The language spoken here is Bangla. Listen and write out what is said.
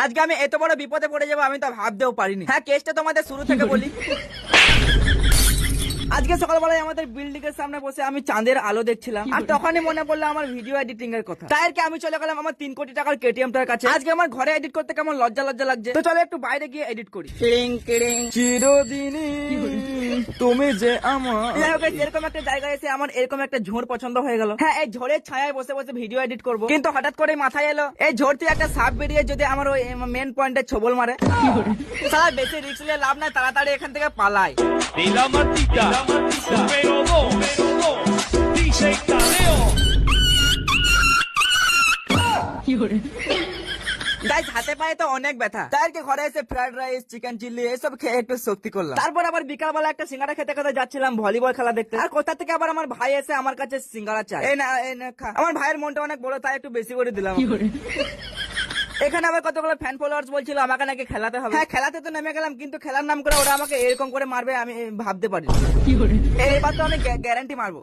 আজকে আমি এত বড় বিপদে পড়ে যাবো আমি তো ভাবতেও পারিনি। হ্যাঁ, কেসটা তোমাদের শুরু থেকে বলি। আজকে সকালবেলায় আমাদের বিল্ডিং এর সামনে বসে আমি চাঁদের আলো দেখছিলাম, আর তখনই মনে পড়লো আমার ভিডিও এডিটিং এর কথা। তাই আর কি আমি চলে গেলাম আমার 3 কোটি টাকার কেটিএম টার কাছে। আজকে আমার ঘরে এডিট করতে কেমন লজ্জা লজ্জা লাগছে, তো চলো একটু বাইরে গিয়ে এডিট করি। চিরদিনই তুমি যে আমার। এরকম একটা জায়গায় এসে আমার এরকম একটা ঝোড় পছন্দ হয়ে গেল। হ্যাঁ, এই ঝোড়ের ছায়ায় বসে বসে ভিডিও এডিট করবো, কিন্তু হঠাৎ করে মাথায় এলো এই ঝোড় থেকে একটা সাপ বেরিয়ে যদি আমার ওই মেন পয়েন্টে ছবল মারে। সারা বেশি রিস্ক নিয়ে লাভ নাই, তাড়াতাড়ি এখান থেকে পালাই। De la matita, número 2, DJ Tadeo. Guys, হাতে পায়ে তো অনেক ব্যথা, তাই আর কি ঘরে এসে ফ্রাইড রাইস, চিকেন চিলি এসব খেয়ে একটু শক্তি করলাম। তারপর আবার বিকালবেলা একটা সিঙ্গারা খেতে খেতে যাচ্ছিলাম ভলিবল খেলা দেখতে, আর কোথা থেকে আবার আমার ভাই এসে আমার কাছে সিঙ্গারা চায়। এই না খা। আমার ভাইয়ের মনটা অনেক বড়, তাই একটু বেশি করে দিলাম। এখানে আবার কতগুলো ফ্যান ফলোয়ার্স বলছিল আমাকে নাকি খেলাতে হবে। হ্যাঁ, খেলাতে তো নেমে গেলাম, কিন্তু খেলার নাম করে ওরা আমাকে এরকম করে মারবে আমি ভাবতে পারি। এবার তো আমি গ্যারান্টি মারবো।